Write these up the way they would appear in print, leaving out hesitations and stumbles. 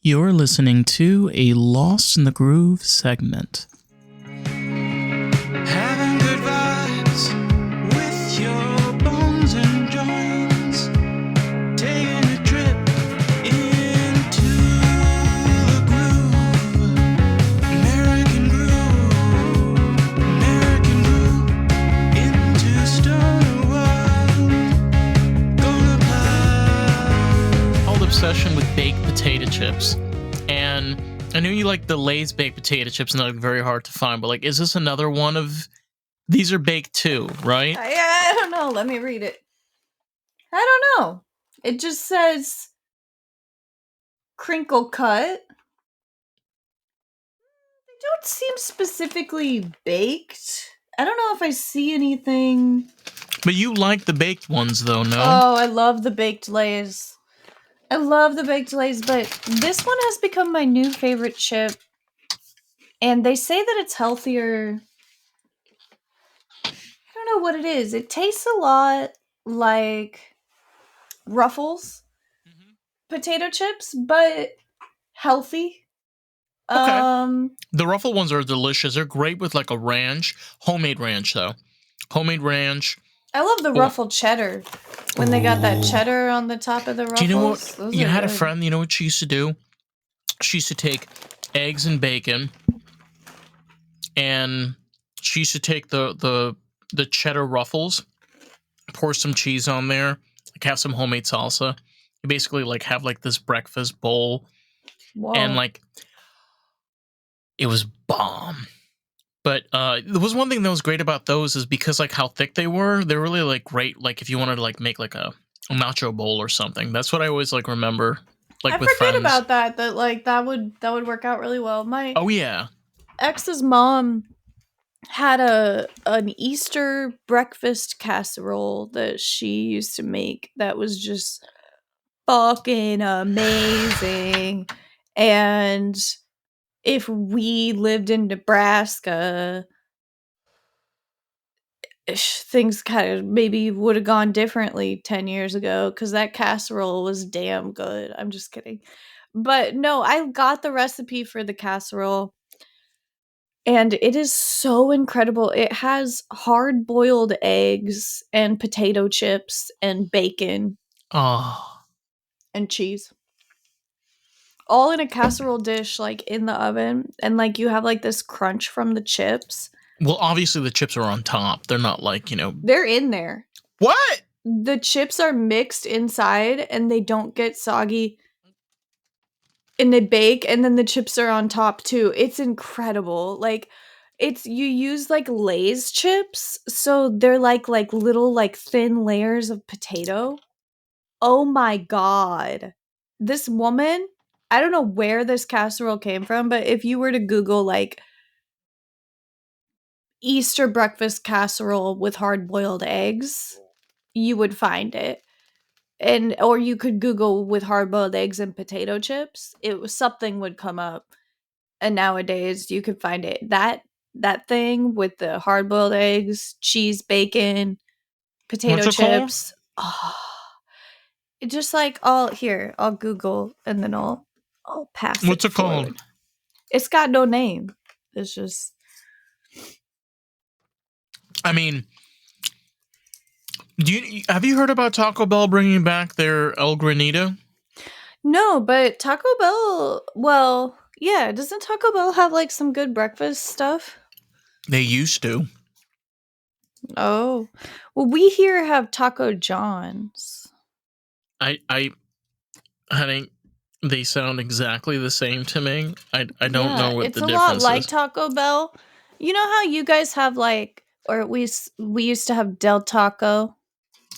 You're listening to a Lost in the Groove segment. Having good vibes with your bones and joints. Taking a trip into the groove. American groove into stoner world. Gonna play. Old obsession with baked potato chips. And I knew you like the Lay's baked potato chips, and they're very hard to find, but like, is this another one of these are baked too, right? I don't know. Let me read it. I don't know. It just says crinkle cut. They don't seem specifically baked. I don't know if I see anything. But you like the baked ones though, no? Oh, I love the baked Lays. I love the baked Lays, but this one has become my new favorite chip. And they say that it's healthier. I don't know what it is. It tastes a lot like Ruffles potato chips, but healthy. Okay. The Ruffle ones are delicious. They're great with like a ranch. Homemade ranch though. Homemade ranch. I love the Ruffle cheddar. When they got that cheddar on the top of the Ruffles. Do you know what? Those You are had a good. friend, you know what she used to do? She used to take eggs and bacon, and she used to take the cheddar Ruffles, pour some cheese on there, like have some homemade salsa. You basically like have like this breakfast bowl, Whoa. and like it was bomb. But there was one thing that was great about those is because like how thick they were, they're really like great. Like if you wanted to like make like a nacho bowl or something, that's what I always like remember. Like I with forget friends. about that. That like that would work out really well. My Oh yeah. ex's mom had an Easter breakfast casserole that she used to make that was just fucking amazing. And if we lived in Nebraska, things kind of maybe would have gone differently 10 years ago because that casserole was damn good. I'm just kidding. But no, I got the recipe for the casserole. And it is so incredible. It has hard-boiled eggs and potato chips and bacon Oh. and cheese. All in a casserole dish, like in the oven. And like you have like this crunch from the chips. Well, obviously the chips are on top. They're not like, They're in there. What? The chips are mixed inside and they don't get soggy. And they bake and then the chips are on top too. It's incredible. Like you use like Lay's chips, so they're like little like thin layers of potato. Oh my god. This woman, I don't know where this casserole came from, but if you were to Google like Easter breakfast casserole with hard-boiled eggs, you would find it. Or you could Google with hard-boiled eggs and potato chips. Something would come up. And nowadays you could find it. That thing with the hard-boiled eggs, cheese, bacon, potato What's it called? chips. Oh, it just like I'll Google and then I'll pass it. What's it called? forward. It's got no name. It's just I mean, have you heard about Taco Bell bringing back their El Granito? no, but Taco Bell, well, yeah, doesn't Taco Bell have like some good breakfast stuff? They used to. Oh. Well, we here have Taco John's. I think they sound exactly the same to me. I don't know what the difference is. It's a lot like Taco Bell. You know how you guys have like, or we used to have Del Taco?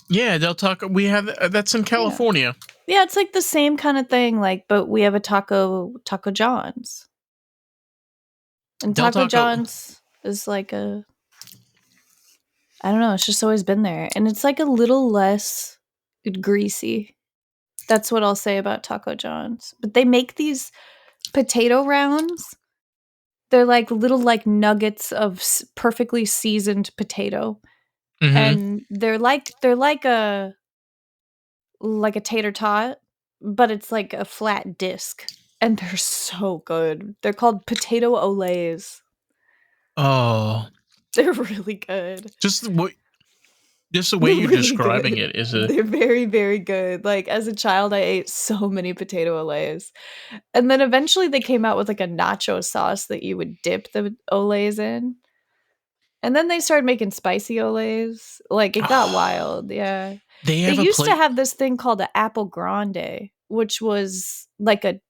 Yeah, Del Taco. We have that's in California. Yeah, it's like the same kind of thing, like, but we have a Taco John's. And Del Taco Taco. John's is like I don't know, it's just always been there. And it's like a little less greasy. That's what I'll say about Taco John's. But they make these potato rounds. They're like little like nuggets of perfectly seasoned potato. Mm-hmm. And they're like a tater tot, but it's like a flat disc. and they're so good. They're called potato olays. Oh, They're really good. just the way, just the way They're you're really describing good. it is a. They're very, very good. Like, as a child, I ate so many potato olays. And then eventually they came out with, like, a nacho sauce that you would dip the olays in. And then they started making spicy olays. Like, it got wild, yeah. They They have a used to plate. have this thing called a apple grande, which was like a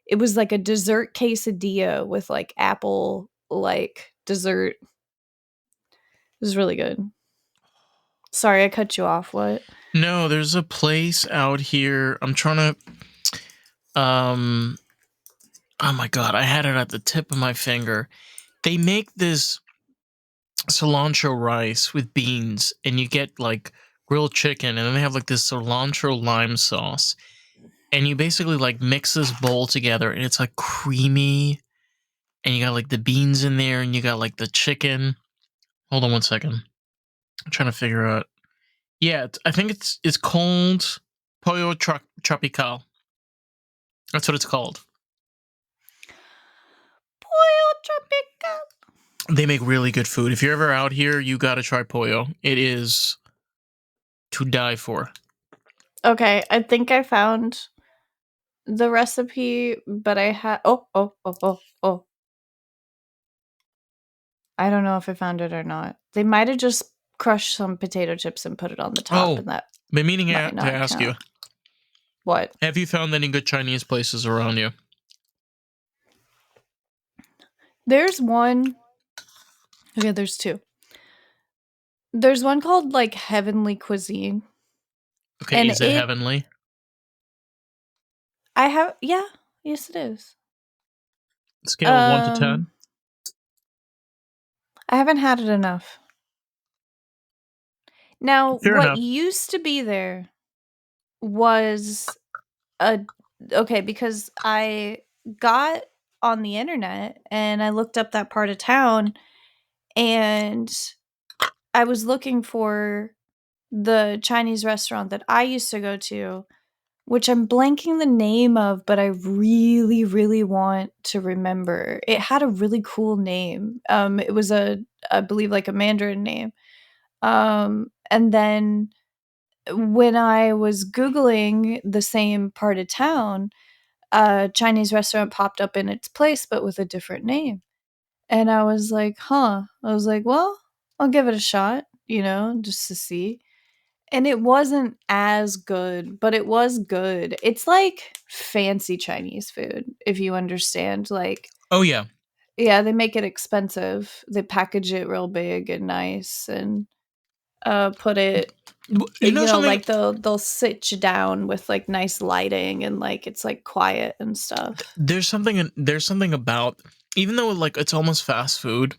it was like a dessert quesadilla with, like, apple, like, dessert. It was really good. Sorry, I cut you off, what? No, there's a place out here. I'm trying to. Oh my god, I had it at the tip of my finger. They make this cilantro rice with beans, and you get like grilled chicken, and then they have like this cilantro lime sauce, and you basically like mix this bowl together, and it's like creamy, and you got like the beans in there, and you got like the chicken. Hold on one second. I'm trying to figure out. Yeah, I think it's called pollo tropical. That's what it's called. Pollo tropical. They make really good food. If you're ever out here, you gotta try pollo. It is to die for. Okay, I think I found the recipe, but I had oh. I don't know if I found it or not. They might have just crushed some potato chips and put it on the top, Oh, and that been meaning might to not ask you. count. What? Have you found any good Chinese places around you? There's one. Okay, there's two. There's one called like Heavenly Cuisine, Okay, and is it heavenly? I have yes it is. Scale of 1 to 10? I haven't had it enough. Now, Fair what enough. used to be there was a okay, because I got on the internet and I looked up that part of town, and I was looking for the Chinese restaurant that I used to go to, which I'm blanking the name of, but I really, really want to remember. It had a really cool name. It was I believe, like a Mandarin name. And then when I was Googling the same part of town, a Chinese restaurant popped up in its place, but with a different name. And I was like, huh. I was like, well, I'll give it a shot, just to see. And it wasn't as good, but it was good. It's like fancy Chinese food, if you understand. Like, Oh, yeah. yeah, they make it expensive. They package it real big and nice, and put it, You know something? like they'll sit you down with like nice lighting, and like it's like quiet and stuff. There's something about, even though like it's almost fast food,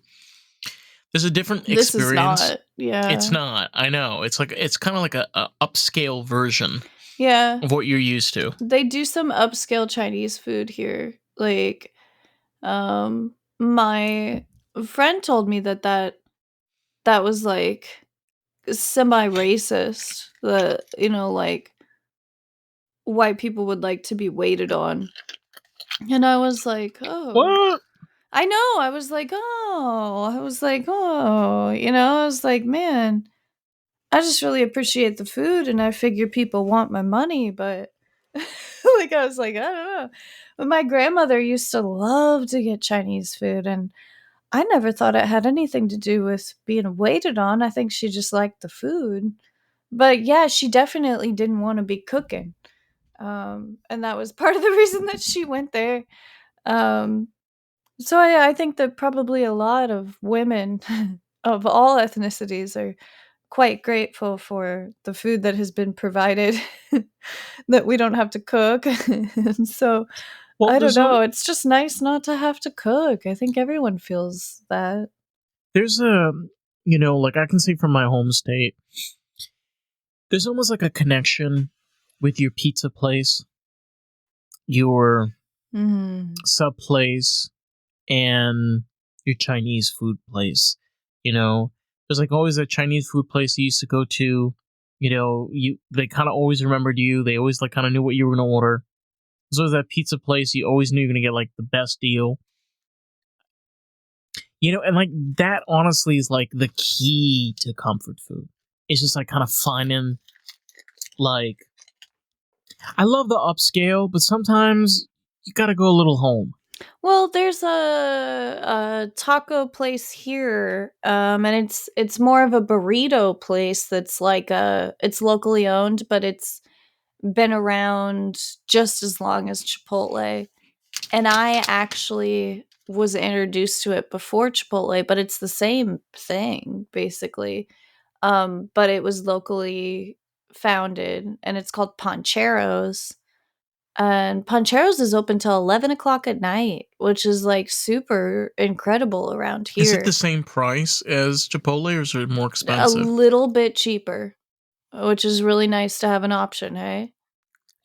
there's a different This is experience. not. Yeah. It's not. I know. It's kind of like a upscale version Yeah. of what you're used to. They do some upscale Chinese food here. Like, my friend told me that was like semi-racist. That, like white people would like to be waited on. And I was like, oh. What? I know. I was like, oh. I was like, man, I just really appreciate the food, and I figure people want my money, but like I was like, I don't know. But my grandmother used to love to get Chinese food, and I never thought it had anything to do with being waited on. I think she just liked the food. But yeah, she definitely didn't want to be cooking. And that was part of the reason that she went there. Um, so I think that probably a lot of women of all ethnicities are quite grateful for the food that has been provided, that we don't have to cook. And so Well, I don't know, it's just nice not to have to cook. I think everyone feels that. there's a, like I can see from my home state, there's almost like a connection with your pizza place, your sub place, and your Chinese food place. There's like always a Chinese food place you used to go to. They kind of always remembered you. They always like kind of knew what you were gonna order. So that pizza place, you always knew you're gonna get like the best deal. And like that honestly is like the key to comfort food. It's just like kind of finding like I love the upscale, but sometimes you gotta go a little home. Well, there's a taco place here, and it's more of a burrito place that's like it's locally owned, but it's been around just as long as Chipotle. And I actually was introduced to it before Chipotle, but it's the same thing basically. But it was locally founded, and it's called Pancheros. And Pancheros is open till 11 o'clock at night, which is like super incredible around Is it the here. same price as Chipotle or is it more A expensive? little bit cheaper, which is really nice to have an option, hey?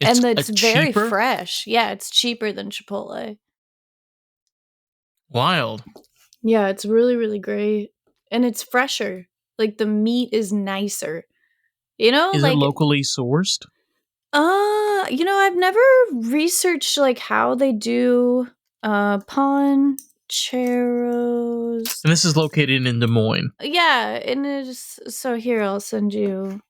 And it's very cheaper? fresh. Yeah, it's cheaper than Chipotle. Wild. Yeah, it's really, really great. And it's fresher. Like the meat is nicer. Is like it locally sourced? I've never researched like how they do Pancheros. And this is located in Des Moines. Yeah, and it's so here I'll send you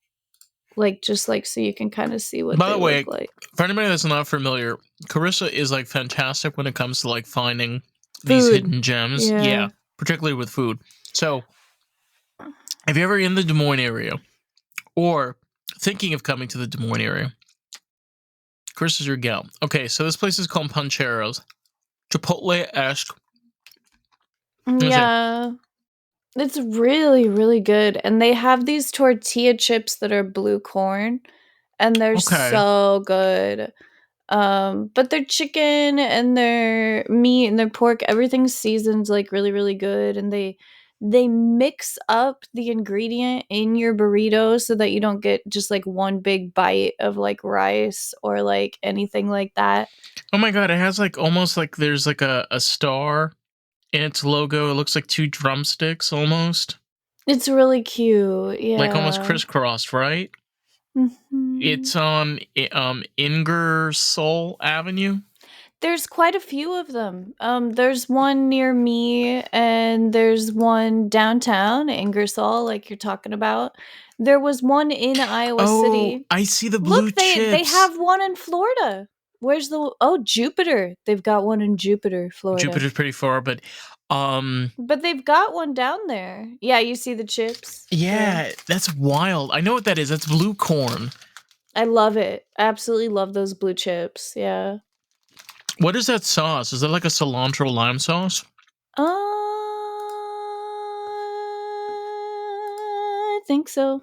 just so you can kind of see what By they the way, look like. for anybody that's not familiar, Carissa is like fantastic when it comes to like finding these Food. hidden gems. Yeah. Particularly with food. So, if you're ever in the Des Moines area or thinking of coming to the Des Moines area, Carissa's your gal. Okay, so this place is called Pancheros. Chipotle-esque. Yeah. It's really, really good. And they have these tortilla chips that are blue corn, and they're so good. But their chicken and their meat and their pork, everything's seasoned like really, really good. And they mix up the ingredient in your burrito so that you don't get just like one big bite of like rice or like anything like that. Oh my god, it has like almost like there's like a star in its logo. It looks like two drumsticks almost. It's really cute. Yeah. Like almost crisscrossed, right? Mhm. It's on Ingersoll Avenue. There's quite a few of them. There's one near me, and there's one downtown Ingersoll, like you're talking about. There was one in Iowa City. I see the blue Look, chips. they have one in Florida. Where's the Jupiter? They've got one in Jupiter, Florida. Jupiter's pretty far, but they've got one down there. Yeah, you see the chips? Yeah, that's wild. I know what that is. That's blue corn. I love it. I absolutely love those blue chips. Yeah. What is that sauce? Is that like a cilantro lime sauce? I think so.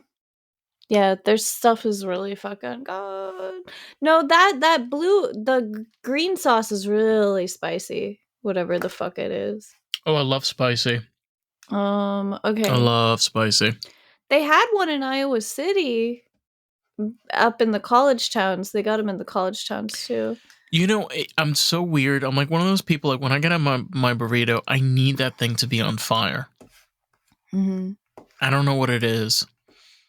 Yeah, their stuff is really fucking good. No, the green sauce is really spicy. Whatever the fuck it is. Oh, I love spicy. Okay. I love spicy. They had one in Iowa City, up in the college towns. They got them in the college towns too. I'm so weird. I'm like one of those people, like when I get out my burrito, I need that thing to be on fire. Mm-hmm. I don't know what it is.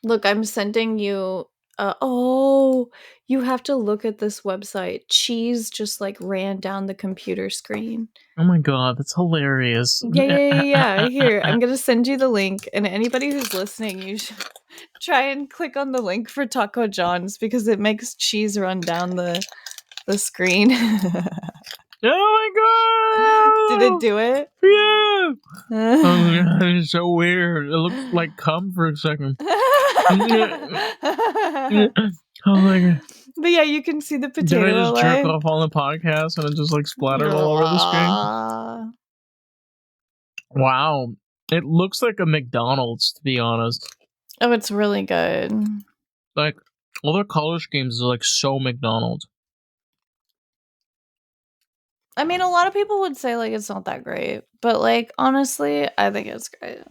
Look, I'm sending you. You have to look at this website. Cheese just like ran down the computer screen. Oh my god, that's hilarious. Yeah. Here, I'm gonna send you the link, and anybody who's listening, you should try and click on the link for Taco John's because it makes cheese run down the screen. Oh my god! Did it do it? Yeah! Oh my god, it's so weird. It looks like cum for a second. Oh my god. But yeah, you can see the potato. Did I just jerk off on the podcast and it just like splattered all over the screen? Wow. It looks like a McDonald's, to be honest. Oh, it's really good. Like, all their color schemes are like so McDonald's. I mean, a lot of people would say like it's not that great, but like honestly, I think it's great.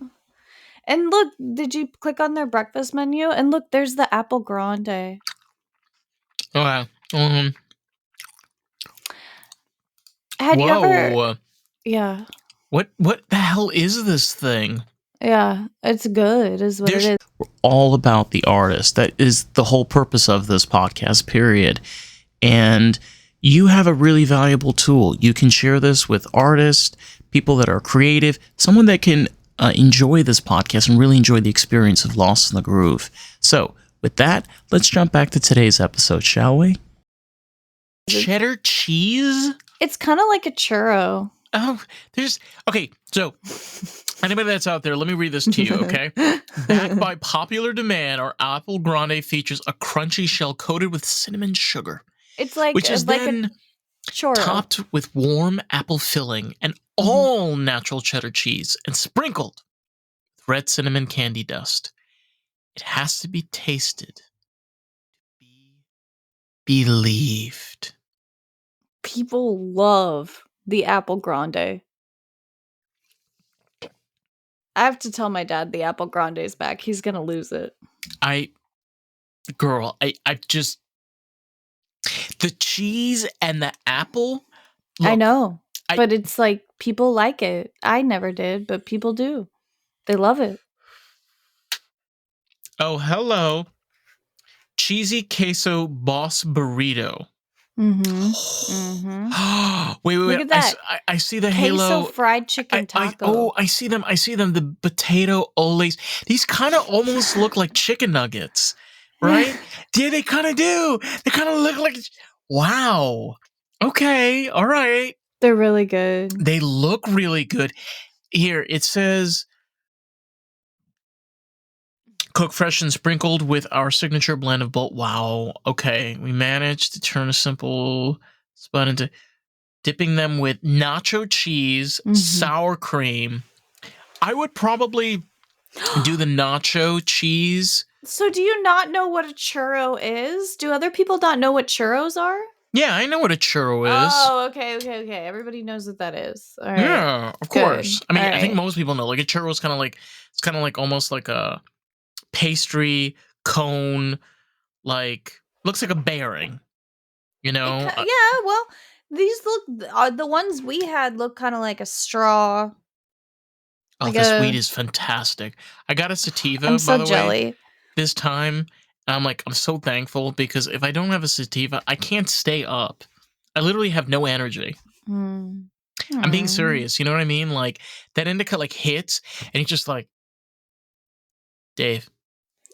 And look, did you click on their breakfast menu? And look, there's the apple grande. Okay. Had you ever? Yeah. What the hell is this thing? Yeah, it's good, is what it is. We're all about the artist. That is the whole purpose of this podcast, period. And you have a really valuable tool. You can share this with artists, people that are creative, someone that can enjoy this podcast and really enjoy the experience of Lost in the Groove. So, with that, let's jump back to today's episode, shall we? Cheddar cheese? It's kind of like a churro. Oh, okay, so anybody that's out there, let me read this to you, okay? Backed by popular demand, our apple grande features a crunchy shell coated with cinnamon sugar. It's like which is like then a churro. topped with warm apple filling and all natural cheddar cheese and sprinkled with red cinnamon candy dust. It has to be tasted to be believed. People love the apple grande. I have to tell my dad the apple grande is back. He's gonna lose it. I just the cheese and the apple. I Look, know, but it's like people like it. I never did, but people do. They love it. Oh, hello. Cheesy queso boss burrito. Wait. Look at that. I see the Queso halo. fried chicken taco. I see them. The potato oles. These kind of almost look like chicken nuggets, right? Yeah, they kind of do. They kind of look like. Wow. Okay. All right. They're really good. They look really good. Here it says, cook fresh and sprinkled with our signature blend of both. Wow. Okay. We managed to turn a simple spun into dipping them with nacho cheese, sour cream. I would probably do the nacho cheese. So do you not know what a churro is? Do other people not know what churros are? Yeah, I know what a churro is. Oh, okay. Everybody knows what that is. All right. Yeah, of course. I mean, All I think right. most people know. Like a churro is kind of like almost like a pastry cone, like looks like a bearing. You know? Yeah. Well, these look the ones we had look kind of like a straw. Oh, like this weed is fantastic. I got a sativa, I'm by so the way, jelly. this time. And I'm so thankful because if I don't have a sativa, I can't stay up. I literally have no energy. I'm being serious. You know what I mean? Like that indica like hits and it's just like, Dave.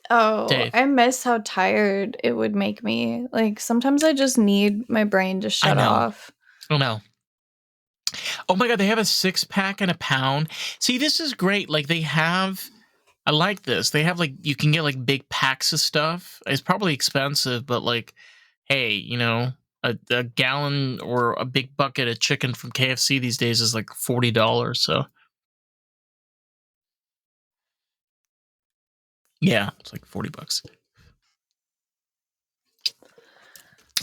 Oh, Dave. I miss how tired it would make me. Like sometimes I just need my brain to shut off. Oh no. Oh my God, they have a 6-pack and a pound. See, this is great. Like I like this. They have like, you can get like big packs of stuff. It's probably expensive, but like, hey, you know, a gallon or a big bucket of chicken from KFC these days is like $40. So yeah, it's like $40.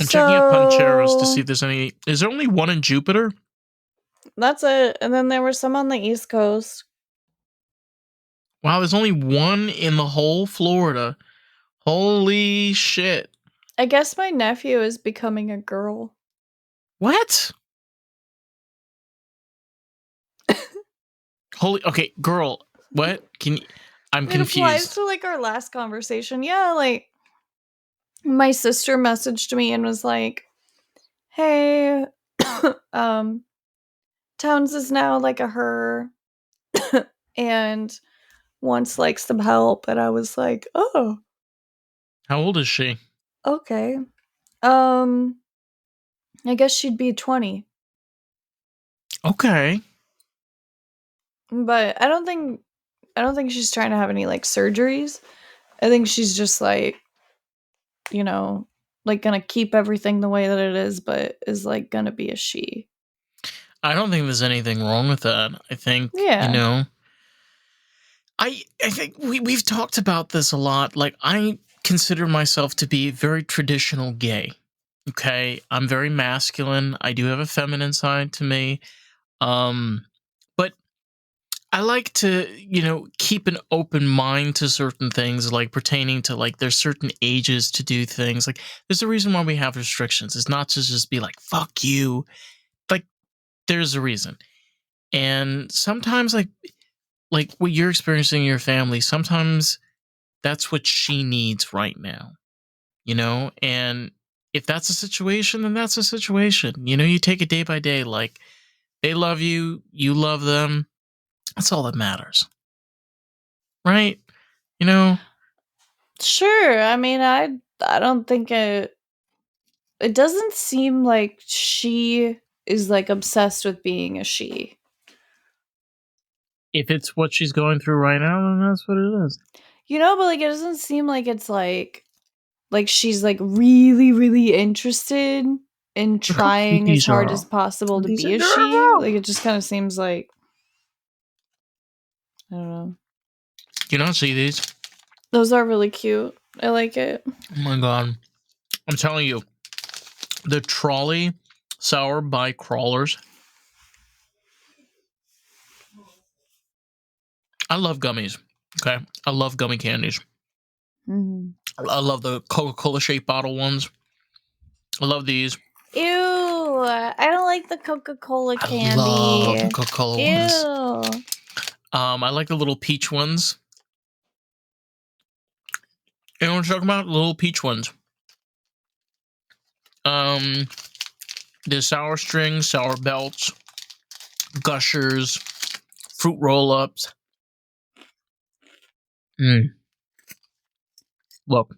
I'm checking out Pancheros to see if there's any. Is there only one in Jupiter? That's it. And then there were some on the East Coast. Wow, there's only one in the whole Florida. Holy shit. I guess my nephew is becoming a girl. What? Okay, girl. What? I'm confused. It applies to like our last conversation. Yeah, like my sister messaged me and was like, "Hey, Towns is now like a her and wants like some help." And I was like, "Oh, How old is she? okay. I guess she'd be 20." Okay. But I don't think she's trying to have any like surgeries. I think she's just like, you know, like gonna keep everything the way that it is, but is like gonna be a she. I don't think there's anything wrong with that. I think, Yeah. you know, I think we've talked about this a lot. Like, I consider myself to be very traditional gay. Okay, I'm very masculine. I do have a feminine side to me. But I like to, you know, keep an open mind to certain things, like pertaining to like there's certain ages to do things. Like there's a reason why we have restrictions. It's not to just be like, fuck you. Like there's a reason. And sometimes like what you're experiencing in your family, sometimes that's what she needs right now. You know? And if that's a situation, then that's a situation. You know, you take it day by day. Like, they love you, you love them. That's all that matters, right? You know, Sure. I mean, I don't think it doesn't seem like she is like obsessed with being a she. if it's what she's going through right now, then that's what it is. You know, but like it doesn't seem like it's like she's like really really interested in Look how cute trying as these hard are. as possible to These be are a she. adorable. Like it just kind of seems like I don't know. You not see these? Those are really cute. I like it. Oh my god. I'm telling you, the trolley sour by crawlers. I love gummies. Okay. I love gummy candies. Mhm. I love the Coca-Cola shaped bottle ones. I love these. Ew! I don't like the Coca-Cola I love the candy. Coca-Cola ones. Ew! I like the little peach ones. You know what I'm talking about? The little peach ones. The sour strings, sour belts, gushers, fruit roll-ups. Look,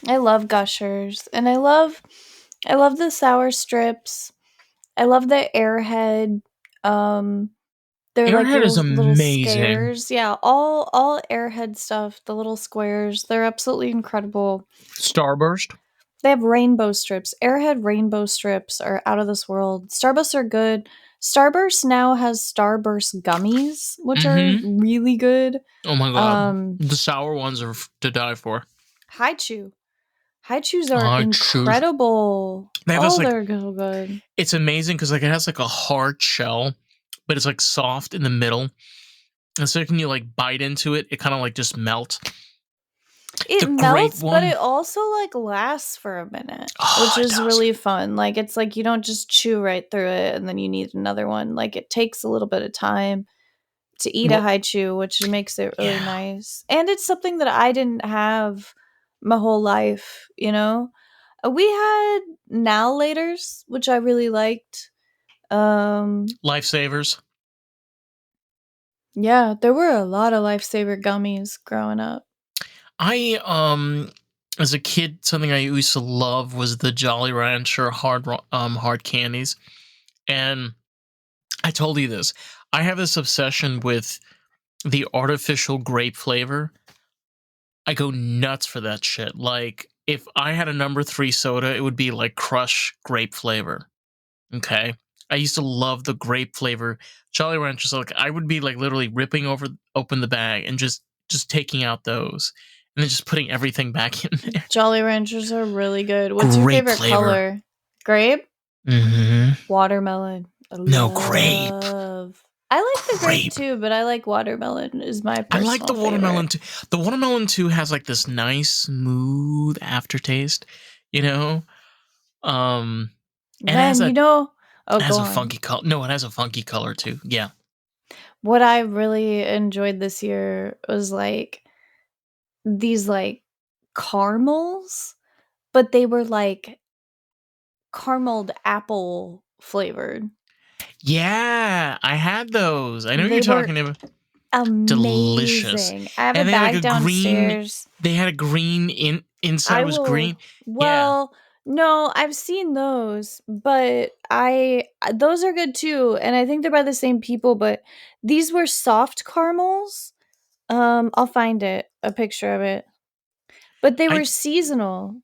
I love Gushers, and I love the sour strips. I love the Airhead. They're like Airhead is little amazing. squares. Yeah, all Airhead stuff. The little squares. They're absolutely incredible. Starburst. They have rainbow strips. Airhead rainbow strips are out of this world. Starburst are good. Starburst now has Starburst gummies, which are Mm-hmm. really good. Oh my god. The sour ones are to die for. Haichu. Haichus are Haichus. incredible. They have this, like, they're so good. It's amazing because like it has like a hard shell, but it's like soft in the middle. And so when you like bite into it, it kind of like just melts. It The melts, grape but one. it also like lasts for a minute, Oh, which it is does. really fun. Like it's like you don't just chew right through it and then you need another one. Like it takes a little bit of time to eat a Well, haichu, which makes it really yeah. nice. And it's something that I didn't have my whole life, you know? We had now laters, which I really liked. Lifesavers. Yeah, there were a lot of lifesaver gummies growing up. I as a kid, something I used to love was the Jolly Rancher hard candies. And I told you this. I have this obsession with the artificial grape flavor. I go nuts for that shit. Like, if I had a number 3 soda, it would be like Crush grape flavor. Okay? I used to love the grape flavor. Jolly Ranchers, like, I would be like literally ripping open the bag and just taking out those and then just putting everything back in there. Jolly Ranchers are really good. What's your Grape favorite flavor. color? Grape? Mm-hmm. Watermelon. No, grape. I like the grape Grape. too, but I like watermelon is my I personal like the watermelon favorite. too. The watermelon too has like this nice, smooth aftertaste, you know? And it has Then, a you know, it has go a on. funky color. No, it has a funky color too. Yeah. What I really enjoyed this year was like these like caramels, but they were like carameled apple flavored. Yeah, I had those. I know what They you're were talking about. Delicious. amazing. I have a And they had like bag a green. downstairs. They had a green inside I was green. will. Yeah. Well, no, I've seen those, but those are good too, and I think they're by the same people. But these were soft caramels. I'll find a picture of it. But they I were seasonal.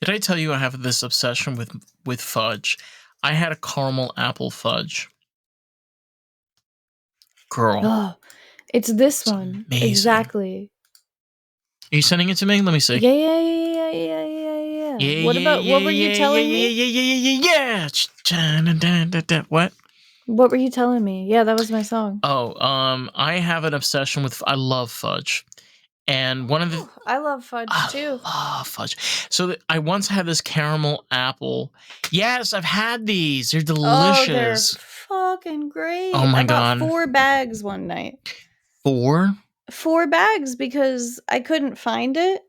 did I tell you I have this obsession with fudge? I had a caramel apple fudge. Girl, Oh, it's this it's one amazing. exactly. Are you sending it to me? Let me see. Yeah, yeah, yeah, yeah, yeah, yeah. Yeah, What yeah, about yeah, what were you yeah, telling yeah, me? yeah, yeah, yeah, yeah, yeah. What? What were you telling me? Yeah, that was my song. Oh, I have an obsession with. I love fudge, and one of the. I love fudge too. I love fudge. So I once had this caramel apple. Yes, I've had these. They're Oh, they're delicious. fucking great. Oh my I bought god. 4 bags one night. 4? 4 bags because I couldn't find it.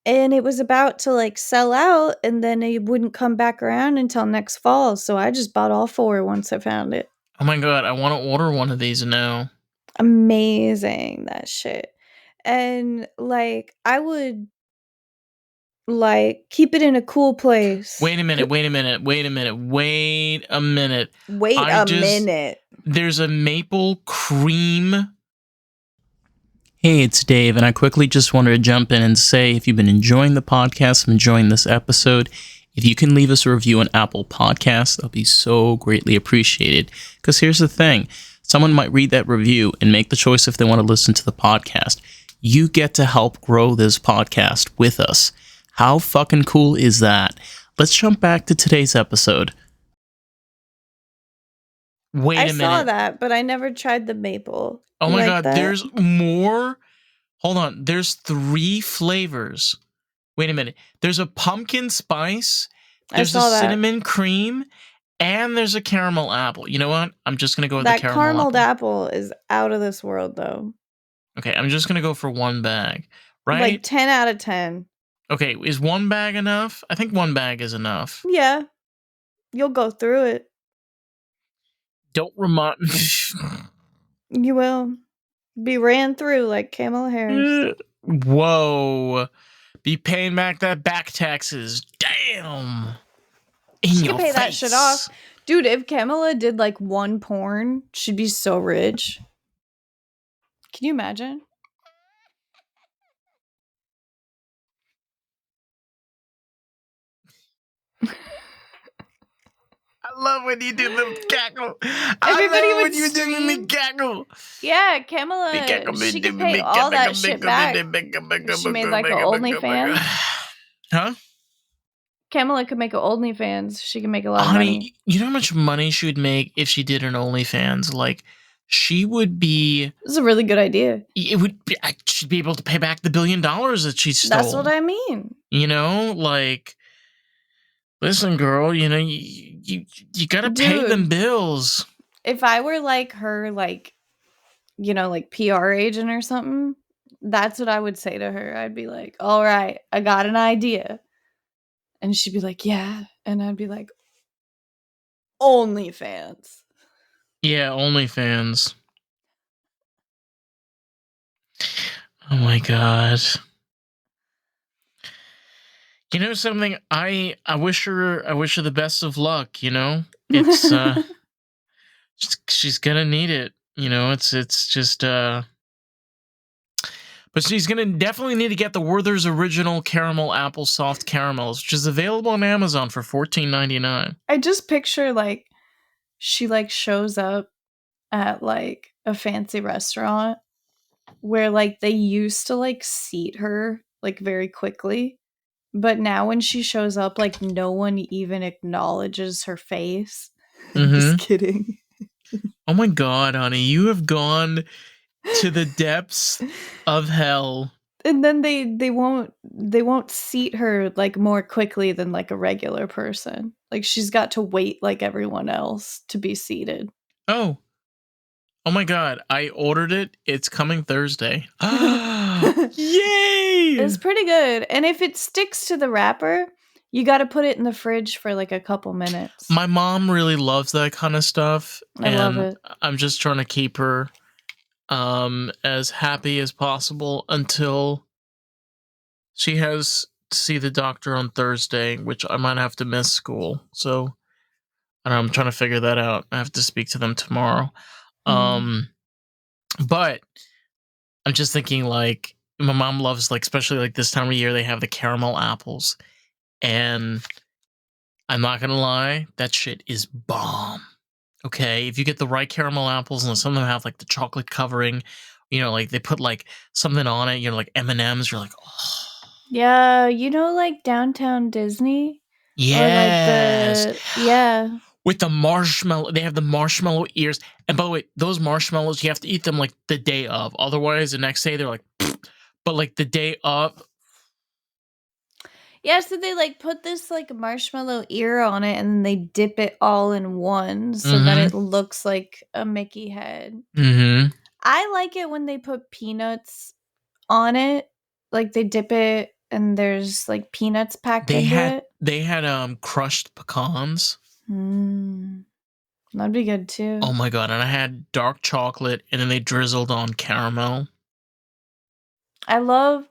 and it was about to like sell out, and then it wouldn't come back around until next fall. So I just bought all 4 once I found it. Oh my god, I want to order one of these now. Amazing, that shit. And like I would like keep it in a cool place. Wait a minute, wait a minute, wait a minute, wait a minute. Wait a minute. There's a maple cream. Hey, it's Dave, and I quickly just wanted to jump in and say if you've been enjoying the podcast and enjoying this episode, if you can leave us a review on Apple Podcasts, that'll be so greatly appreciated. Because here's the thing, someone might read that review and make the choice if they want to listen to the podcast. You get to help grow this podcast with us. How fucking cool is that? Let's jump back to today's episode. Wait a minute. I saw that, but I never tried the maple. Oh You my like god, that? there's more. Hold on, there's 3 flavors. Wait a minute. There's a pumpkin spice, there's a saw that. cinnamon cream, and there's a caramel apple. You know what? I'm just going to go with That the caramel caramel apple is out of this world, though. Okay, I'm just going to go for 1 bag, right? Like 10 out of 10. Okay, is 1 bag enough? I think 1 bag is enough. Yeah. You'll go through it. Don't remind me. You will. Be ran through like Kamala Harris. Whoa. Be paying back that back taxes. Damn. She can pay that shit off. Dude, if Kamala did like 1 porn, she'd be so rich. Can you imagine? I love when you do the cackle. Everybody would when you do the scream. cackle. Yeah, Kamala, she could pay all that shit back. She made like an OnlyFans. Huh? Kamala could make an OnlyFans. She can make a lot of Honey, money. you know how much money she would make if she did an OnlyFans? Like, she would be... This is a really good idea. It would be... She'd be able to pay back the $1 billion that she stole. That's what I mean. You know, like... Listen, girl, you know, you gotta pay them bills. If I were like her, like, you know, like PR agent or something, that's what I would say to her. I'd be like, all right, I got an idea. And she'd be like, yeah. And I'd be like, OnlyFans. Yeah, OnlyFans. Oh my god. You know something? I wish her the best of luck, you know? It's she's gonna need it. You know, it's just but she's gonna definitely need to get the Werther's Original Caramel Apple Soft Caramels, which is available on Amazon for $14.99. I just picture like she like shows up at like a fancy restaurant where like they used to like seat her like very quickly. But now when she shows up, like no one even acknowledges her face. Mhm. Just kidding. Oh my god, honey, you have gone to the depths of hell. And then they won't seat her like more quickly than like a regular person. Like she's got to wait like everyone else to be seated. Oh my god, I ordered it. It's coming Thursday. Yay! It's pretty good. And if it sticks to the wrapper, you got to put it in the fridge for like a couple minutes. My mom really loves that kind of stuff. I love it. I'm just trying to keep her as happy as possible until she has to see the doctor on Thursday, which I might have to miss school. So I'm trying to figure that out. I have to speak to them tomorrow. But I'm just thinking, like, my mom loves, like, especially like this time of year, they have the caramel apples, and I'm not gonna lie, that shit is bomb. Okay, if you get the right caramel apples, and some of them have like the chocolate covering, you know, like they put like something on it, you know, like M&Ms, you're like, oh. Yeah, you know, like Downtown Disney? Yes. Or like yeah. With the marshmallow, they have the marshmallow ears. And by the way, those marshmallows, you have to eat them like the day of. Otherwise, the next day, they're like, pfft. But like the day of. Yeah, so they like put this like marshmallow ear on it and then they dip it all in one so that it looks like a Mickey head. I like it when they put peanuts on it. Like they dip it and there's like peanuts packed They into had it. they had crushed pecans. That'd be good too. Oh my god! And I had dark chocolate, and then they drizzled on caramel. I love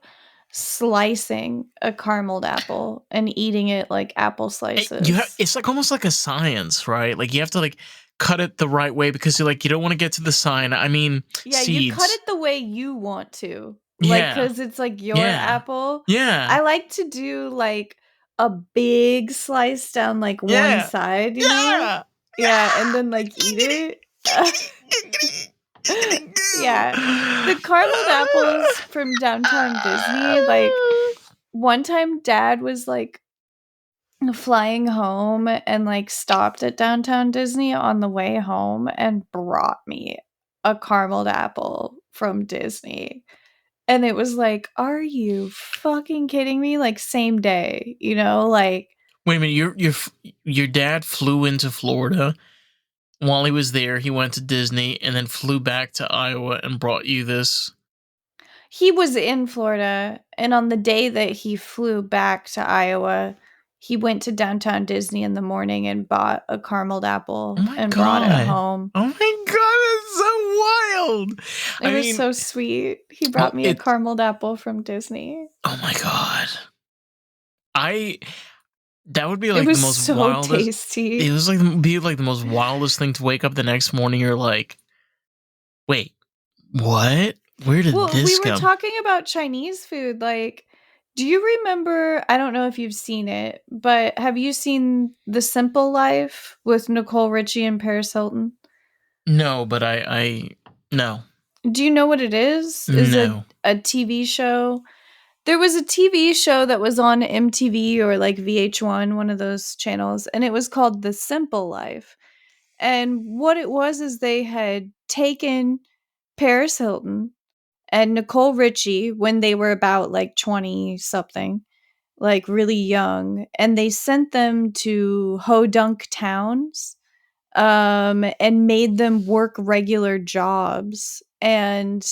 slicing a carameled apple and eating it like apple slices. It's like almost like a science, right? Like you have to like cut it the right way because you don't want to get to the sign. I mean, Yeah, you cut seeds. it the way you want to. Like, Yeah, cause it's like your yeah, apple. yeah, I like to do like a big slice down like one yeah, side, you know? yeah. Yeah, and then like eat it. Yeah. The carameled apples from downtown Disney, like one time dad was like flying home and like stopped at downtown Disney on the way home and brought me a carameled apple from Disney. And it was like, are you fucking kidding me? Like same day, you know, like Wait a minute, your dad flew into Florida. While he was there, he went to Disney and then flew back to Iowa and brought you this. he was in Florida, and on the day that he flew back to Iowa, he went to downtown Disney in the morning and bought a carameled Oh apple my and brought it god! home. Oh my god! It's so wild. It I was mean, so sweet. He well, brought me a carameled apple from Disney. oh my god! I that would be It like the was most so wildest. tasty. It was like be like the most wildest thing to wake up the next morning. You're like, wait, what? Where did Well, we this were come? talking about Chinese food. Like, do you remember? I don't know if you've seen it, but have you seen The Simple Life with Nicole Richie and Paris Hilton? No, but I no, Do you know what it is? Is no. a TV show? There was a TV show that was on MTV or like VH1, one of those channels, and it was called The Simple Life. And what it was is they had taken Paris Hilton and Nicole Richie when they were about like 20 something, like really young, and they sent them to ho-dunk towns and made them work regular jobs. And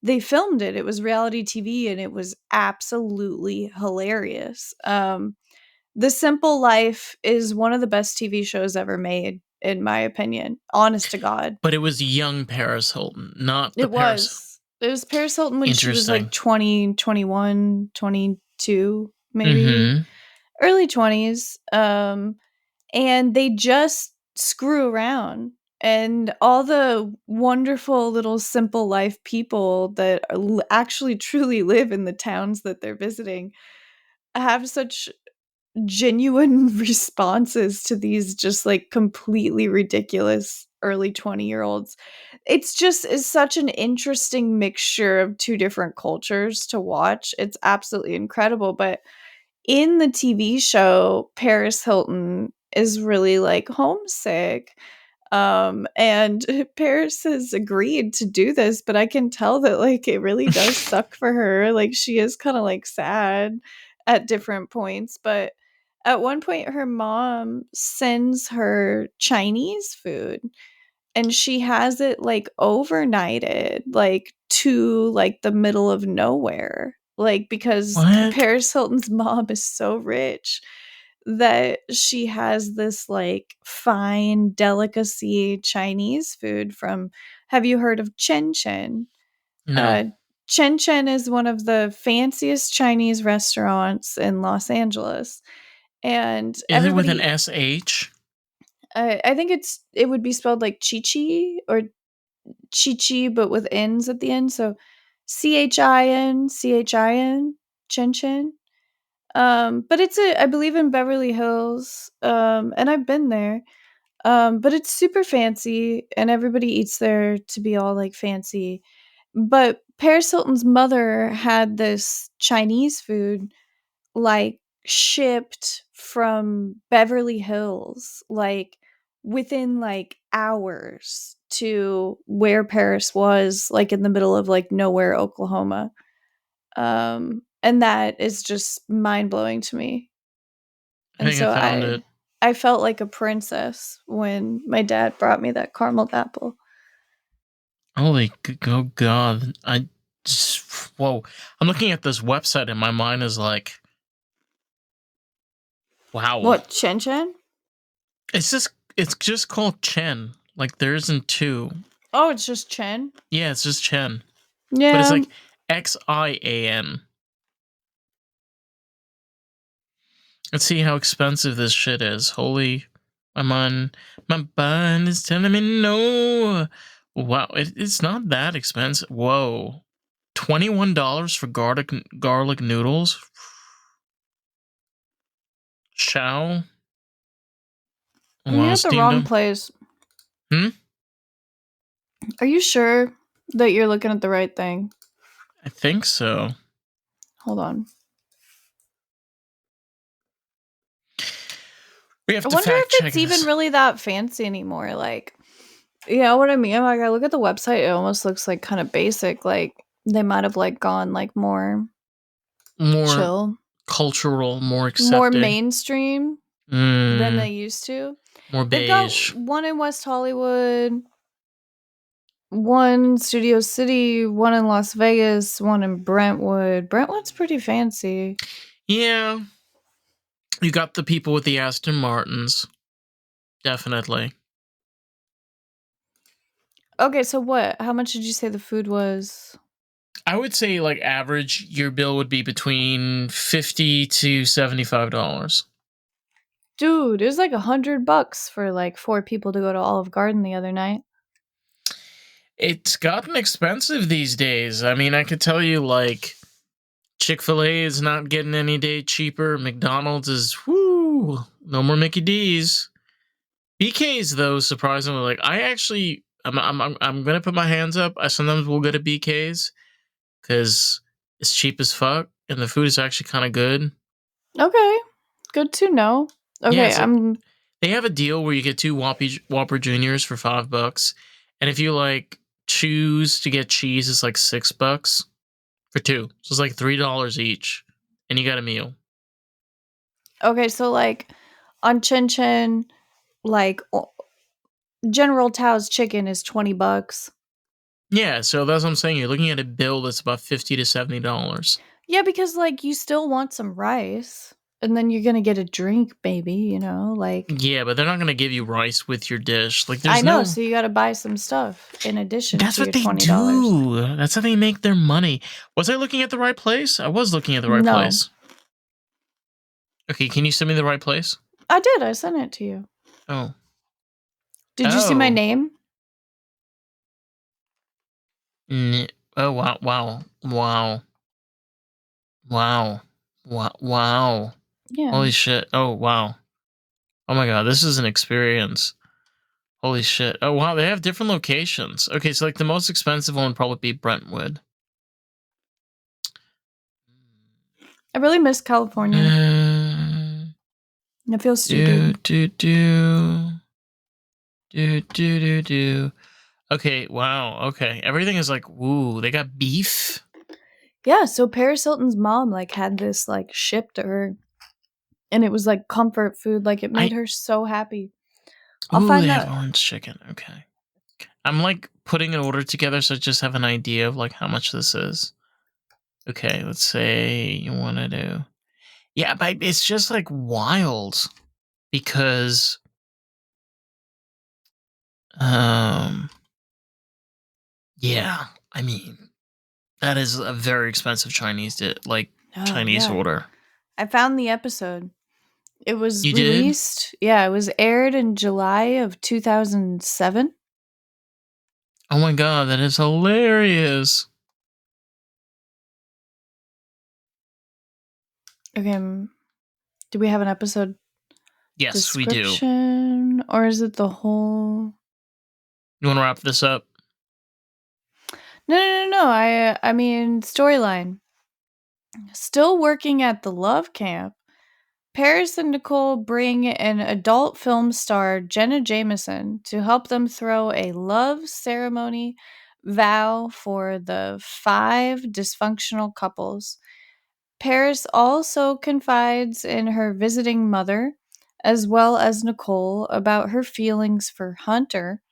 they filmed it. It was reality TV and it was absolutely hilarious. The Simple Life is one of the best TV shows ever made, in my opinion. Honest to God. But it was young Paris Hilton, not the It Paris. was. It was Paris Hilton when she was Interesting. like 20, 21, 22, maybe Mm-hmm. early 20s. And they just screw around. And all the wonderful little simple life people that actually truly live in the towns that they're visiting have such genuine responses to these just like completely ridiculous early 20-year-olds. It's just is such an interesting mixture of two different cultures to watch. It's absolutely incredible. But in the TV show, Paris Hilton is really like homesick. And Paris has agreed to do this, but I can tell that like it really does suck for her. Like she is kind of like sad at different points, but at one point her mom sends her Chinese food and she has it like overnighted like to like the middle of nowhere, like because What? Paris Hilton's mom is so rich that she has this like fine delicacy Chinese food from, have you heard of chen chen? No. uh chen chen is one of the fanciest Chinese restaurants in Los Angeles, and Is it with an everybody, SH? I think it would be spelled like chi chi or chi chi, but with N's at the end. So CHIN, Chin Chin. But it's I believe in Beverly Hills. And I've been there. But it's super fancy, and everybody eats there to be all like fancy. But Paris Hilton's mother had this Chinese food like shipped from Beverly Hills, like within like hours to where Paris was, like in the middle of like nowhere, Oklahoma. And that is just mind blowing to me. I And think I so found it. I felt like a princess when my dad brought me that caramel apple. Holy oh god! I just whoa. I'm looking at this website and my mind is like, wow. What, Chen Chen? It's just called Chen. Like there isn't two. Oh, it's just Chen? Yeah, it's just Chen. Yeah. But it's like XIAN. Let's see how expensive this shit is. Holy, my mind is telling me no. Wow, it's not that expensive. Whoa, $21 for garlic noodles. Shao. You're at the steamed wrong them. place. Hmm? Are you sure that you're looking at the right thing? I think so. Hold on. We have I to wonder fact if check it's even this. really that fancy anymore. Like, you know what I mean? Like, I look at the website, it almost looks like kind of basic. Like, they might have like gone like more More chill, cultural, more more accepting. mainstream than they Mm, used to. more They've got beige. one in West Hollywood, one in Studio City, one in Las Vegas, one in Brentwood. Brentwood's pretty fancy. Yeah. You got the people with the Aston Martins. Definitely. Okay, so what? How much did you say the food was? I would say like average your bill would be between $50 to $75. Dude, it was like $100 for like 4 people to go to Olive Garden the other night. It's gotten expensive these days. I mean, I could tell you like Chick-fil-A is not getting any day cheaper. McDonald's is whoo, no more Mickey D's. BK's though, surprisingly, like I actually I'm gonna put my hands up. I sometimes will go to BK's because it's cheap as fuck and the food is actually kind of good. Okay, good to know. Yeah, Okay, it's like they have a deal where you get two Whopper Juniors for $5, and if you like choose to get cheese, it's like $6 for two. So it's like $3 each, and you got a meal. okay, so like on Chin Chin, like General Tao's chicken is $20. Yeah, so that's what I'm saying. You're looking at a bill that's about $50 to $70. Yeah, because like you still want some rice, and then you're gonna get a drink, baby. You know, like Yeah, but they're not gonna give you rice with your dish. Like, I there's know. no. So you got to buy some stuff in addition That's to what your they $20. do. That's how they make their money. Was I looking at the right place? I was looking at the right No, place. Okay, can you send me the right place? I did. I sent it to you. Oh. Did you see my Oh. name? Oh, wow. Wow. Wow. Wow. Wow. Wow. Yeah. Holy shit. Oh, wow. Oh my god, this is an experience. Holy shit. Oh, wow, they have different locations. Okay, so like the most expensive one would probably be Brentwood. I really miss California. Uh, I feel stupid. do. Okay, wow, okay. Everything is like, woo, they got beef? Yeah, so Paris Hilton's mom like had this like shipped to her, and it was like comfort food. Like it made I her so happy. I'll Ooh, find they have that. orange chicken. Okay. I'm like putting an order together so I just have an idea of like how much this is. Okay, let's say you want to do. Yeah, but it's just like wild because um yeah, I mean, that is a very expensive Oh Chinese yeah, order. I found the episode. It was You did? released. Yeah, it was aired in July of 2007. Oh my god, that is hilarious. Okay, do we have an episode Yes, we do. description, or is it the whole? You want to wrap this up? No. I mean storyline. Still working at the love camp, Paris and Nicole bring an adult film star, Jenna Jameson, to help them throw a love ceremony vow for the 5 dysfunctional couples. Paris also confides in her visiting mother, as well as Nicole, about her feelings for Hunter,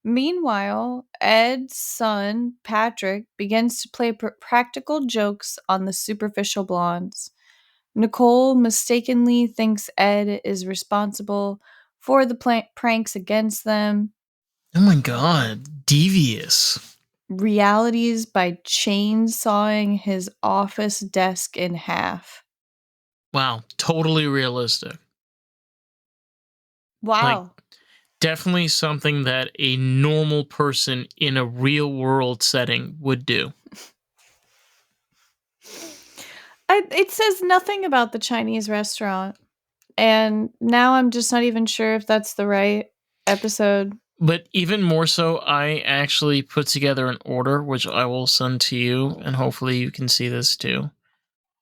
Meanwhile, Ed's son, Patrick, begins to play practical jokes on the superficial blondes. Nicole mistakenly thinks Ed is responsible for the pranks against them. Oh my god, devious. Realities by chainsawing his office desk in half. Wow, totally realistic. Like, Wow. definitely something that a normal person in a real world setting would do. It says nothing about the Chinese restaurant. And now I'm just not even sure if that's the right episode. But even more so, I actually put together an order, which I will send to you, and hopefully you can see this too.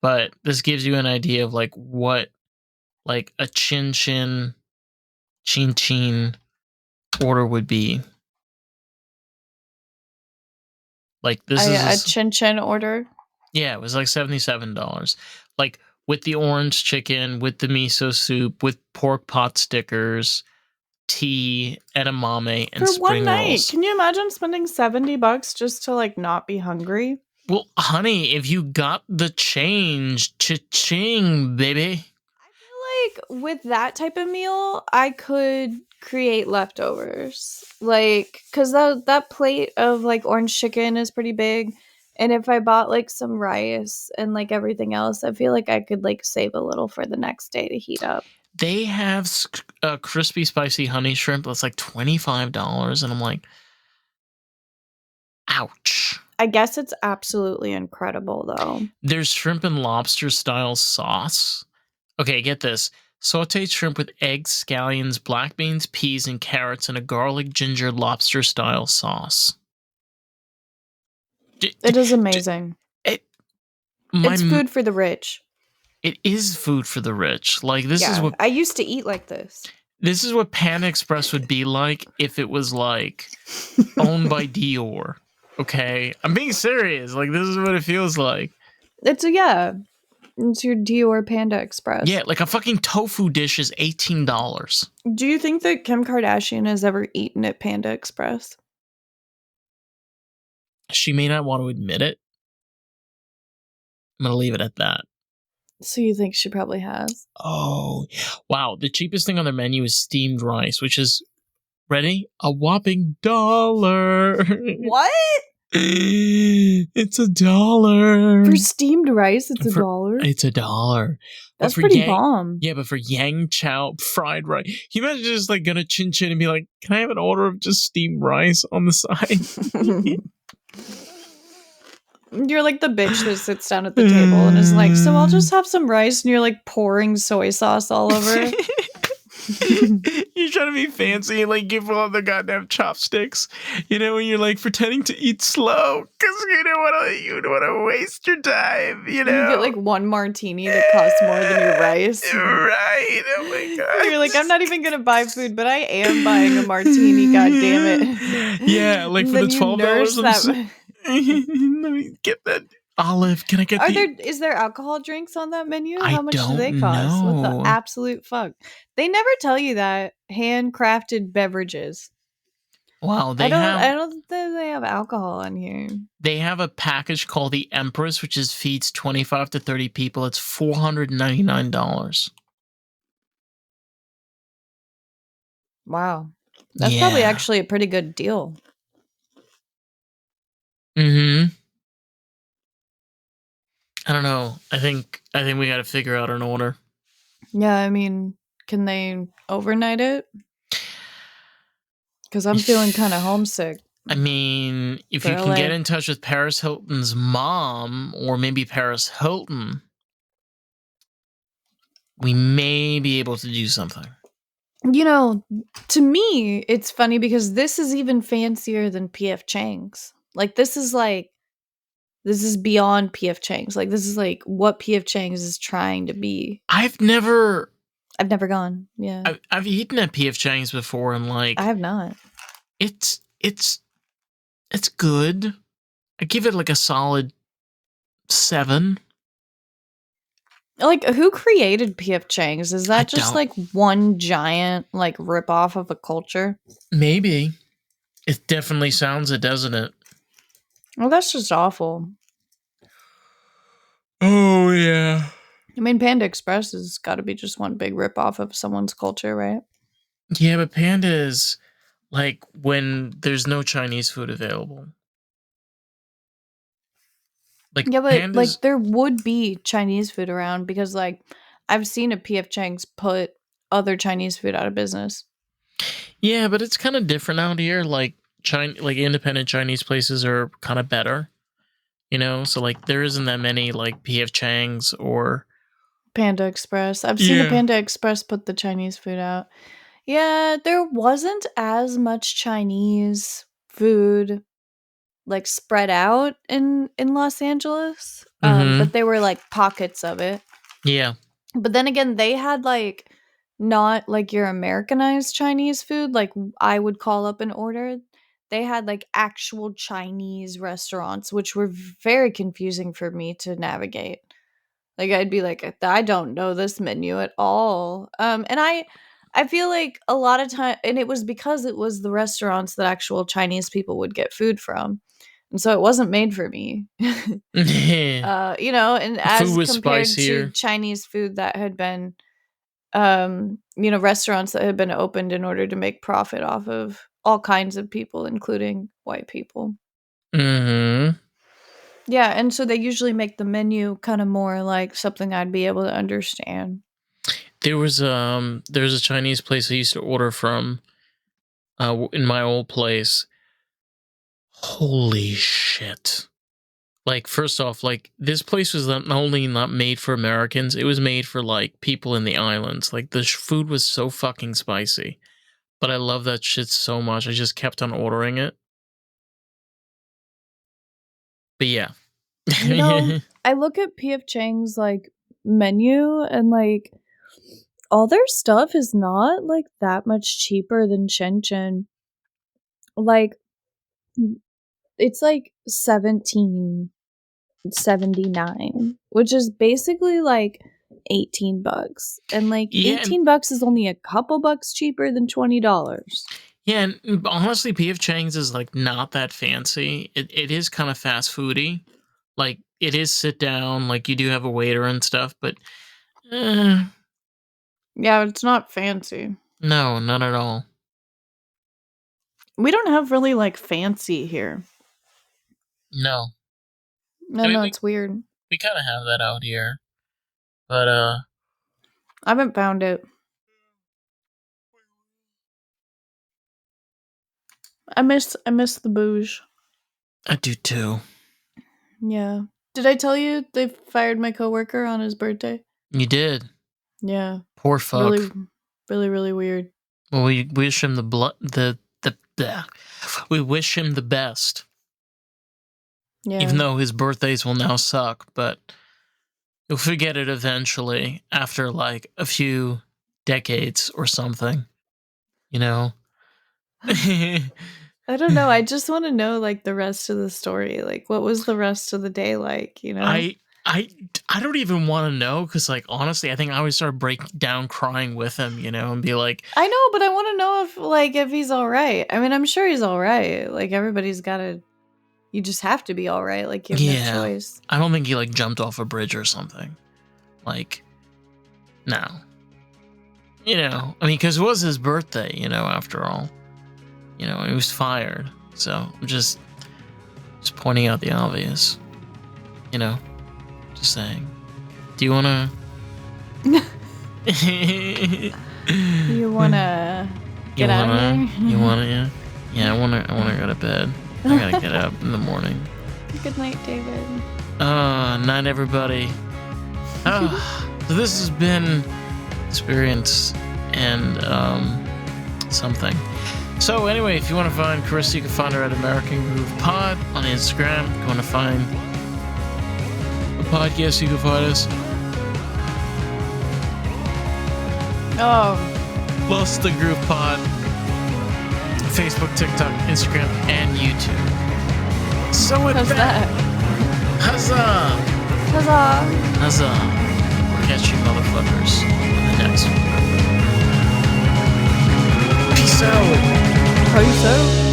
But this gives you an idea of like what like a chin chin order would be. Like this A chin chin order. Yeah, it was like $77. Like with the orange chicken, with the miso soup, with pork pot stickers, tea, edamame, and For spring one night. rolls. Can you imagine spending $70 just to like not be hungry? Well, honey, if you got the change, cha-ching, baby. I feel like with that type of meal, I could create leftovers. Like, because that plate of like orange chicken is pretty big. And if I bought like some rice and like everything else, I feel like I could like save a little for the next day to heat up. They have crispy, spicy honey shrimp that's like $25. And I'm like, ouch. I guess it's absolutely incredible though. There's shrimp and lobster style sauce. Okay, get this. Sauteed shrimp with eggs, scallions, black beans, peas, and carrots in a garlic ginger lobster style sauce. It is amazing. It's food for the rich. It is food for the rich. Like this is what I used to eat like this. This is what Panda Express would be like if it was like owned by Dior. Okay, I'm being serious. Like this is what it feels like. It's your Dior Panda Express. Yeah, like a fucking tofu dish is $18. Do you think that Kim Kardashian has ever eaten at Panda Express? She may not want to admit it. I'm gonna leave it at that. So you think she probably has? Oh, wow. The cheapest thing on their menu is steamed rice, which is, ready? A whopping $1. What? It's $1. For steamed rice, it's $1? It's $1. That's pretty bomb. Yeah, but for Yang Chow fried rice, can you imagine just like gonna chin chin and be like, can I have an order of just steamed rice on the side? You're like the bitch that sits down at the table and is like, so I'll just have some rice, and you're like pouring soy sauce all over it. You're trying to be fancy and like give all the goddamn chopsticks, you know, when you're like pretending to eat slow because you don't want to waste your time, you know. You get like one martini that costs more than your rice. Right? Oh my god! You're like, I'm not even gonna buy food, but I am buying a martini. God damn it! Yeah, like for the $12. Let me get that. Olive, can I get is there alcohol drinks on that menu? I How much do they don't cost? What know. the absolute fuck? They never tell you that handcrafted beverages. Wow, I don't think they have alcohol on here. They have a package called the Empress, which feeds 25 to 30 people. It's $499. Wow. That's probably actually a pretty good deal. Mm-hmm. I don't know. I think we got to figure out an order. Yeah, I mean, can they overnight it? Because I'm feeling kind of homesick. I mean, if you can get in touch with Paris Hilton's mom, or maybe Paris Hilton, we may be able to do something. You know, to me, it's funny because this is even fancier than P.F. Chang's. Like, this is beyond P.F. Chang's. Like, this is like what P.F. Chang's is trying to be. I've never gone. Yeah. I've eaten at P.F. Chang's before, and like, I have not. It's good. I give it like a solid 7. Like, who created P.F. Chang's? Is that just like one giant like rip off of a culture? Maybe. It definitely sounds it, doesn't it? Well, that's just awful. Oh, yeah. I mean, Panda Express has got to be just one big ripoff of someone's culture, right? Yeah, but Panda is like when there's no Chinese food available. Like Yeah, but Panda's. like there would be Chinese food around because like I've seen a PF Chang's put other Chinese food out of business. Yeah, but it's kind of different out here. Like like independent Chinese places are kind of better, you know. So like there isn't that many like PF Chang's or Panda Express. I've seen a yeah. Panda Express put the Chinese food out. Yeah, there wasn't as much Chinese food like spread out in Los Angeles. Mm-hmm. But they were like pockets of it. Yeah. But then again, they had like not like your Americanized Chinese food like I would call up and order. They had like actual Chinese restaurants, which were very confusing for me to navigate. Like I'd be like, I don't know this menu at all. And I feel like a lot of time, and it was because it was the restaurants that actual Chinese people would get food from, and so it wasn't made for me. You know, and Food as was compared to spicier. Chinese food that had been, you know, restaurants that had been opened in order to make profit off of all kinds of people, including white people. Mm-hmm. Yeah, and so they usually make the menu kind of more like something I'd be able to understand. There's a Chinese place I used to order from in my old place. Holy shit. Like, first off, like, this place was not only not made for Americans, it was made for, like, people in the islands. Like, the food was so fucking spicy. But I love that shit so much. I just kept on ordering it. But yeah. You know, I look at PF Chang's like menu and like all their stuff is not like that much cheaper than Chen Chen. Like it's like 17.79, which is basically like $18. And like Yeah, $18 is only a couple bucks cheaper than $20. yeah, and honestly, PF Chang's is, like, not that fancy. It is kind of fast foody. Like, it is sit down, like, you do have a waiter and stuff, but Yeah, it's not fancy. no, not at all. We don't have really like fancy here. No. No, I mean, no, it's weird. we kind of have that out here. But, I haven't found it. I miss the bouge. I do too. Yeah. Did I tell you they fired my coworker on his birthday? You did. Yeah. Poor fuck. Really, really, really weird. Well, we wish him we wish him the best. Yeah. Even though his birthdays will now suck, but you'll forget it eventually after like a few decades or something. You know? I don't know. I just want to know like the rest of the story. Like what was the rest of the day like, you know? I don't even want to know because, like, honestly, I think I would start breaking down crying with him, you know, and be like, I know, but I want to know if he's all right. I mean, I'm sure he's all right. Like everybody's got to you just have to be all right. Like you have no choice. I don't think he like jumped off a bridge or something. Like, no. You know, I mean, because it was his birthday, you know, after all. You know, he was fired. So I'm just pointing out the obvious. You know, just saying. Do you want to? You want to get out of here? You want to? Yeah. Yeah, I want to go to bed. I gotta get up in the morning. Good night, David. Night, everybody. So this has been experience and something. So anyway, if you want to find Carissa, you can find her at American Groove Pod on Instagram. If you want to find a podcast, you can find us. Lost the Groove Pod. Facebook, TikTok, Instagram, and YouTube. So with How's that? Huzzah! Huzzah! Huzzah! We'll catch you motherfuckers in the next one. Peace out! Peace out.